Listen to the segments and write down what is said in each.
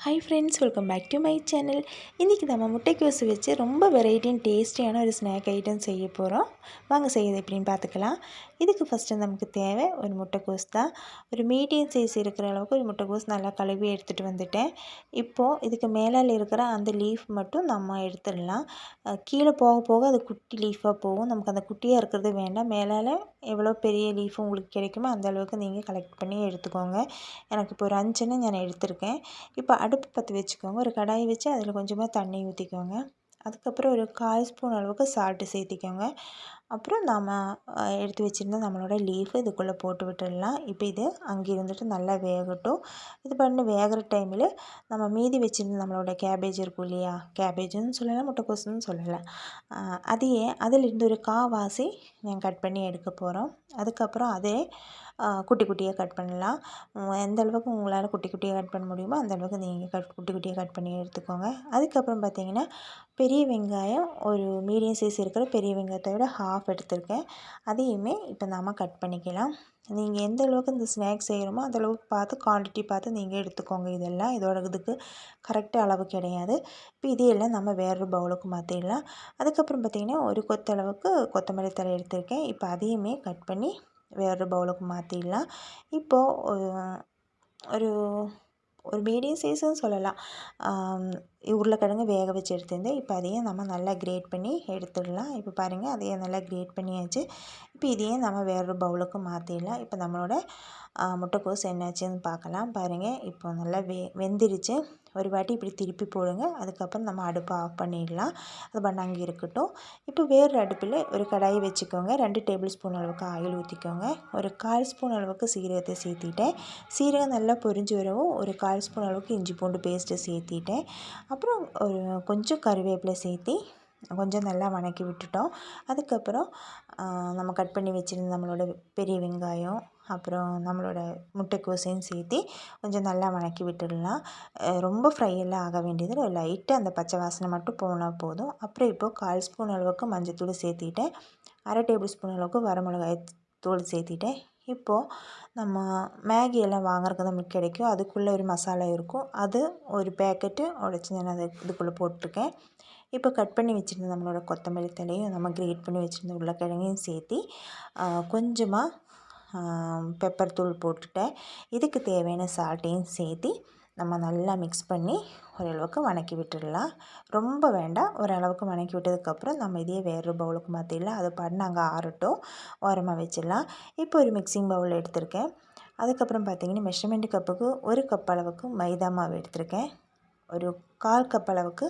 Hi friends, welcome back to my channel. இன்றைக்கி நம்ம முட்டைக்கோஸ் வச்சு ரொம்ப வெரைட்டி அண்ட் டேஸ்டியான ஒரு ஸ்நாக் ஐட்டம் செய்ய போகிறோம். வாங்க செய்யுது எப்படின்னு பார்த்துக்கலாம். இதுக்கு ஃபஸ்ட்டு நமக்கு தேவை ஒரு முட்டைக்கோஸ் தான். ஒரு மீடியம் சைஸ் இருக்கிற அளவுக்கு ஒரு முட்டைக்கோஸ் நல்லா கழுவி எடுத்துகிட்டு வந்துட்டேன். இப்போது இதுக்கு மேலால் இருக்கிற அந்த லீஃப் மட்டும் நம்ம எடுத்துடலாம். கீழே போக போக அது குட்டி லீஃபாக போகும். நமக்கு அந்த குட்டியாக இருக்கிறது வேண்டாம். மேலால் எவ்வளோ பெரிய லீஃப் உங்களுக்கு கிடைக்குமோ அந்த அளவுக்கு நீங்கள் கலெக்ட் பண்ணி எடுத்துக்கோங்க. எனக்கு இப்போ ஒரு 5 நான் எடுத்திருக்கேன். இப்போ அடுப்பு பற்ற வச்சுக்கோங்க. ஒரு கடாயை வச்சு அதில் கொஞ்சமாக தண்ணி ஊற்றிக்கோங்க. அதுக்கப்புறம் ஒரு 1/4 ஸ்பூன் அளவுக்கு சால்ட்டு சேர்த்திக்கோங்க. அப்புறம் நாம் எடுத்து வச்சுருந்த நம்மளோட லீஃபு இதுக்குள்ளே போட்டு விட்டுடலாம். இப்போ இது அங்கே இருந்துட்டு நல்லா வேகட்டும். இது பண்ணி வேகிற டைமில் நம்ம மீதி வச்சுருந்த நம்மளோட கேபேஜ் இருக்கும் இல்லையா, கேபேஜுன்னு சொல்லலாம், முட்டைக்கோசுன்னு சொல்லலாம், அதையே அதிலிருந்து ஒரு கால்வாசி நான் கட் பண்ணி எடுக்க போகிறோம். அதுக்கப்புறம் அதே குட்டி குட்டியாக கட் பண்ணலாம். எந்த அளவுக்கு உங்களால் குட்டி குட்டியாக கட் பண்ண முடியுமோ அந்த அளவுக்கு நீங்கள் குட்டி குட்டியாக கட் பண்ணி எடுத்துக்கோங்க. அதுக்கப்புறம் பார்த்திங்கன்னா பெரிய வெங்காயம், ஒரு மீடியம் சைஸ் இருக்கிற பெரிய வெங்காயத்தை விட ஹாஃப் எடுத்திருக்கேன். அதையுமே இப்போ நாம் கட் பண்ணிக்கலாம். நீங்கள் எந்த அளவுக்கு இந்த ஸ்நாக்ஸ் செய்கிறோமோ அந்த அளவுக்கு பார்த்து குவான்டிட்டி பார்த்து நீங்கள் எடுத்துக்கோங்க. இதெல்லாம் இதோட இதுக்கு கரெக்டாக அளவு கிடையாது. இப்போ இதையெல்லாம் நம்ம வேறு பவுலுக்கு மாற்றிடலாம். அதுக்கப்புறம் பார்த்திங்கன்னா ஒரு கொத்தளவுக்கு கொத்தமல்லி தழை எடுத்திருக்கேன். இப்போ அதையுமே கட் பண்ணி வேறு பவுலுக்கு மாற்றிடலாம். இப்போது ஒரு ஒரு மீடியம் சைஸுன்னு சொல்லலாம், உருளைக்கிழங்கு வேக வச்சு எடுத்திருந்தேன். இப்போ அதையும் நம்ம நல்லா கிரேட் பண்ணி எடுத்துடலாம். இப்போ பாருங்கள், அதையும் நல்லா கிரேட் பண்ணியாச்சு. இப்போ இதையும் நம்ம வேறு பவுலுக்கு மாற்றிடலாம். இப்போ நம்மளோட முட்டைக்கோஸ் என்னாச்சுன்னு பார்க்கலாம். பாருங்கள், இப்போ நல்லா வெந்துருச்சு. ஒரு வாட்டி இப்படி திருப்பி போடுங்க. அதுக்கப்புறம் நம்ம அடுப்பை ஆஃப் பண்ணிடலாம். அது பண்ண அங்கே இருக்கட்டும். இப்போ வேறு அடுப்பில் ஒரு கடாயை வச்சுக்கோங்க. 2 டேபிள் ஸ்பூன் அளவுக்கு ஆயில் ஊற்றிக்கோங்க. ஒரு 1/4 ஸ்பூன் அளவுக்கு சீரகத்தை சேர்த்திட்டேன். சீரகம் நல்லா பொரிஞ்சு வரவும் ஒரு 1/4 ஸ்பூன் அளவுக்கு இஞ்சி பூண்டு பேஸ்ட்டு சேர்த்திட்டேன். அப்புறம் ஒரு கொஞ்சம் கருவேப்பிலை சேர்த்தி கொஞ்சம் நல்லா வணக்கி விட்டுட்டோம். அதுக்கப்புறம் நம்ம கட் பண்ணி வச்சுருந்த நம்மளோட பெரிய வெங்காயம், அப்புறம் நம்மளோட முட்டைக்கோசையும் சேர்த்தி கொஞ்சம் நல்லா வணக்கி விட்டுடலாம். ரொம்ப ஃப்ரை எல்லாம் ஆக வேண்டியது, லைட்டாக அந்த பச்சை வாசனை மட்டும் போனால் போதும். அப்புறம் இப்போது 1/4 ஸ்பூன் அளவுக்கு மஞ்சத்தூள் சேர்த்திட்டேன். 1/2 டேபிள் ஸ்பூன் அளவுக்கு வரமிளகாய் தூள் சேர்த்திட்டேன். இப்போது நம்ம மேகி எல்லாம் வாங்குறதுக்கு நமக்கு கிடைக்கும், அதுக்குள்ளே ஒரு மசாலா இருக்கும், அது ஒரு பேக்கெட்டு உடச்சி நான் அதை இதுக்குள்ளே போட்டிருக்கேன். இப்போ கட் பண்ணி வச்சுருந்த நம்மளோட கொத்தமல்லி தழையும் நம்ம கிரேட் பண்ணி வச்சுருந்த உருளைக்கிழங்கையும் சேர்த்தி கொஞ்சமாக பெப்பர் தூள் போட்டுட்டேன். இதுக்கு தேவையான சால்ட்டையும் சேர்த்தி நம்ம நல்லா மிக்ஸ் பண்ணி ஓரளவுக்கு வணக்கி விட்டுடலாம். ரொம்ப வேண்டாம், ஓரளவுக்கு வணக்கி விட்டதுக்கப்புறம் நம்ம இதையே வேறு பவுலுக்கு மாற்றிடலாம். அதை பாட்டு அங்கே ஆறட்டும், ஓரமாக வச்சிடலாம். இப்போ ஒரு மிக்சிங் பவுல் எடுத்திருக்கேன். அதுக்கப்புறம் பார்த்திங்கன்னா மெஷர்மெண்ட் கப்புக்கு 1 கப் அளவுக்கு மைதா மாவு எடுத்திருக்கேன். ஒரு 1/4 கப் அளவுக்கு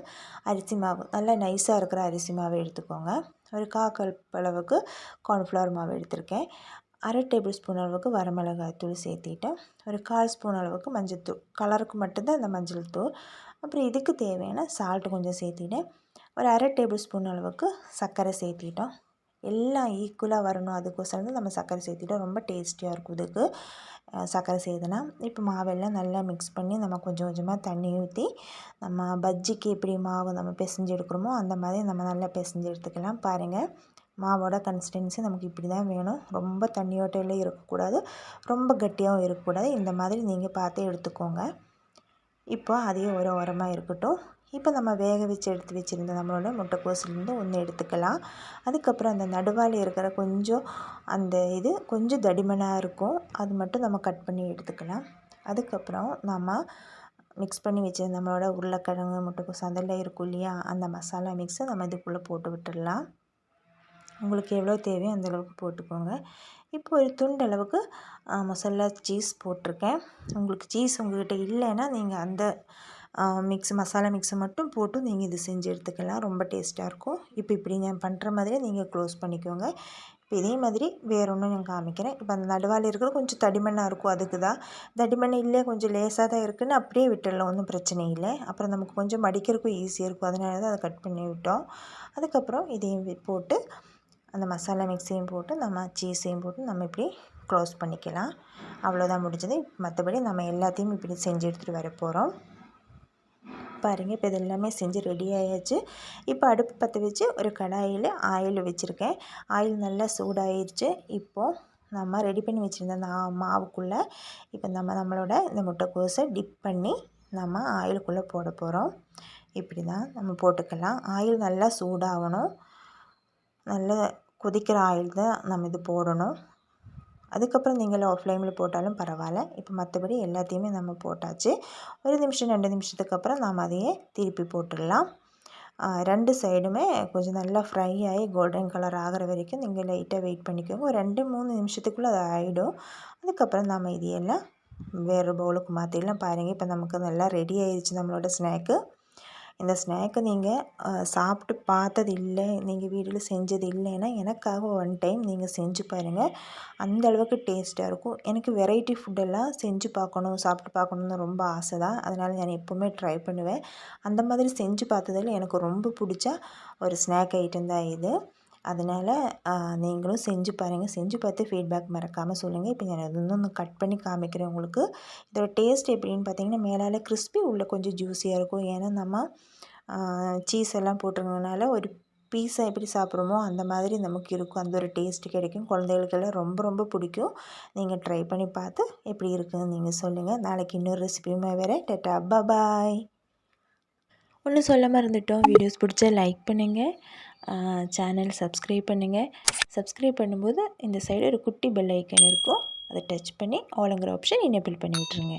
அரிசி மாவு, நல்லா நைஸாக இருக்கிற அரிசி மாவு எடுத்துக்கோங்க. ஒரு 1/4 கப் அளவுக்கு கார்ன்ஃப்ளவர் மாவு எடுத்திருக்கேன். 1/2 டேபிள் ஸ்பூன் அளவுக்கு வரமிளகாய் தூள் சேர்த்திட்டேன். ஒரு 1/4 ஸ்பூன் அளவுக்கு மஞ்சள் தூள், கலருக்கு மட்டும்தான் அந்த மஞ்சள் தூள். அப்புறம் இதுக்கு தேவையான சால்ட்டு கொஞ்சம் சேர்த்திட்டேன். ஒரு 1/2 டேபிள் ஸ்பூன் அளவுக்கு சர்க்கரை சேர்த்திட்டோம். எல்லாம் ஈக்குவலாக வரணும், அதுக்கோசரம் தான் நம்ம சர்க்கரை சேர்த்திட்டோம். ரொம்ப டேஸ்டியாக இருக்கும் இதுக்கு சர்க்கரை சேர்த்துனா. இப்போ மாவெல்லாம் நல்லா மிக்ஸ் பண்ணி நம்ம கொஞ்சம் கொஞ்சமாக தண்ணி ஊற்றி நம்ம பஜ்ஜிக்கு எப்படி மாவு நம்ம பிசைஞ்சு எடுக்கிறோமோ அந்த மாதிரி நம்ம நல்லா பிசைஞ்சு எடுத்துக்கலாம். பாருங்கள், மாவோட கன்சிஸ்டன்சி நமக்கு இப்படி தான் வேணும். ரொம்ப தண்ணியோட்டையில் இருக்கக்கூடாது, ரொம்ப கட்டியாகவும் இருக்கக்கூடாது. இந்த மாதிரி நீங்கள் பார்த்து எடுத்துக்கோங்க. இப்போ அதையே ஒரு ஓரமாக இருக்கட்டும். இப்போ நம்ம வேக வச்சு எடுத்து வச்சுருந்த நம்மளோட முட்டைக்கோஸ்லேருந்து ஒன்று எடுத்துக்கலாம். அதுக்கப்புறம் அந்த நடுவால் இருக்கிற கொஞ்சம் அந்த இது கொஞ்சம் தடிமனாக இருக்கும், அது மட்டும் நம்ம கட் பண்ணி எடுத்துக்கலாம். அதுக்கப்புறம் நம்ம மிக்ஸ் பண்ணி வச்சுருந்த நம்மளோட உருளைக்கிழங்கு முட்டைக்கோஸ் அதெல்லாம் இருக்கும் இல்லையா, அந்த மசாலா மிக்ஸை நம்ம இதுக்குள்ளே போட்டு விட்டுடலாம். உங்களுக்கு எவ்வளோ தேவையோ அந்தளவுக்கு போட்டுக்கோங்க. இப்போ ஒரு துண்டு அளவுக்கு மசாலா சீஸ் போட்டிருக்கேன். உங்களுக்கு சீஸ் உங்கள்கிட்ட இல்லைன்னா நீங்கள் அந்த மசாலா மிக்ஸை மட்டும் போட்டு நீங்கள் இது செஞ்சு எடுத்துக்கலாம். ரொம்ப டேஸ்ட்டாக இருக்கும். இப்போ இப்படி நான் பண்ணுற மாதிரியே நீங்கள் க்ளோஸ் பண்ணிக்கோங்க. இப்போ இதே மாதிரி வேறு ஒன்றும் நான் காமிக்கிறேன். இப்போ அந்த நடுவால் இருக்கிற கொஞ்சம் தடிமண்ணாக இருக்கும், அதுக்கு தான். தடிமண் இல்லை, கொஞ்சம் லேசாக தான் இருக்குதுன்னு அப்படியே விட்டுடலாம், ஒன்றும் பிரச்சனை இல்லை. அப்புறம் நமக்கு கொஞ்சம் மடிக்கிறதுக்கும் ஈஸியாக இருக்கும், அதனால தான் அதை கட் பண்ணி விட்டோம். அதுக்கப்புறம் இதையும் போட்டு அந்த மசாலா மிக்ஸையும் போட்டு நம்ம சீஸையும் போட்டு நம்ம இப்படி க்ளோஸ் பண்ணிக்கலாம். அவ்வளோதான் முடிஞ்சது. மற்றபடி நம்ம எல்லாத்தையும் இப்படி செஞ்சு எடுத்துகிட்டு வர போகிறோம். பாருங்கள், இப்போ இது எல்லாமே செஞ்சு ரெடி ஆயாச்சு. இப்போ அடுப்பு பற்ற வச்சு ஒரு கடாயில் ஆயில் வச்சுருக்கேன். ஆயில் நல்லா சூடாகிடுச்சு. இப்போது நம்ம ரெடி பண்ணி வச்சுருந்த அந்த மாவுக்குள்ளே இப்போ நம்மளோட இந்த முட்டைக்கோஸை டிப் பண்ணி நம்ம ஆயிலுக்குள்ளே போட போகிறோம். இப்படி தான் நம்ம போட்டுக்கலாம். ஆயில் நல்லா சூடாகணும். நல்லா கொதிக்கிற ஆயில் தான் நம்ம இது போடணும். அதுக்கப்புறம் நீங்கள் லோ ஃப்ளேமில் போட்டாலும் பரவாயில்ல. இப்போ மற்றபடி எல்லாத்தையுமே நம்ம போட்டாச்சு. 1 நிமிஷம் 2 நிமிஷத்துக்கு அப்புறம் நாம் அதையே திருப்பி போட்டுடலாம். 2 சைடுமே கொஞ்சம் நல்லா ஃப்ரை ஆகி கோல்டன் கலர் ஆகிற வரைக்கும் நீங்கள் லைட்டாக வெயிட் பண்ணிக்கோங்க. ஒரு 2-3 நிமிஷத்துக்குள்ளே அது ஆகிடும். அதுக்கப்புறம் நம்ம இதையெல்லாம் வேறு பவுலுக்கு மாற்றிடலாம். பாருங்கள், இப்போ நமக்கு நல்லா ரெடி ஆயிடுச்சு நம்மளோட ஸ்நாக்கு. இந்த ஸ்நாக்கை நீங்கள் சாப்பிட்டு பார்த்தது இல்லை, நீங்கள் வீட்டில் செஞ்சது இல்லைன்னா எனக்காக ஒன் டைம் நீங்கள் செஞ்சு பாருங்கள். அந்த அளவுக்கு டேஸ்ட்டாக இருக்கும். எனக்கு வெரைட்டி ஃபுட்டெல்லாம் செஞ்சு பார்க்கணும், சாப்பிட்டு பார்க்கணுன்னு ரொம்ப ஆசை தான். அதனால் நான் எப்போவுமே ட்ரை பண்ணுவேன். அந்த மாதிரி செஞ்சு பார்த்ததில் எனக்கு ரொம்ப பிடிச்ச ஒரு ஸ்நாக் ஐட்டம் தான் இது. அதனால் நீங்களும் செஞ்சு பாருங்கள். செஞ்சு பார்த்து ஃபீட்பேக் மறக்காமல் சொல்லுங்கள். இப்போ நான் இன்னொன்று கட் பண்ணி காமிக்கிறேன் உங்களுக்கு. இதோட டேஸ்ட் எப்படின்னு பார்த்தீங்கன்னா, மேலால் கிறிஸ்பி, உள்ளே கொஞ்சம் ஜூஸியாக இருக்கும். ஏன்னா நம்ம சீஸ் எல்லாம் போட்டிருக்கனால ஒரு பீஸை எப்படி சாப்பிட்றோமோ அந்த மாதிரி நமக்கு இருக்கும். அந்த ஒரு டேஸ்ட்டு கிடைக்கும். குழந்தைகளுக்கெல்லாம் ரொம்ப ரொம்ப பிடிக்கும். நீங்கள் ட்ரை பண்ணி பார்த்து எப்படி இருக்குதுன்னு நீங்கள் சொல்லுங்கள். நாளைக்கு இன்னொரு ரெசிபியுமே வரேன். டாட்டா, பாய். ஒன்றும் சொல்ல மறந்துட்டோம். வீடியோஸ் பிடிச்சா லைக் பண்ணுங்கள், சேனல் சப்ஸ்கிரைப் பண்ணுங்கள். சப்ஸ்கிரைப் பண்ணும்போது இந்த சைடு ஒரு குட்டி பெல் ஐக்கன் இருக்கும். அதை டச் பண்ணி ஆளுங்கிற ஆப்ஷன் எனேபிள் பண்ணி விட்ருங்க.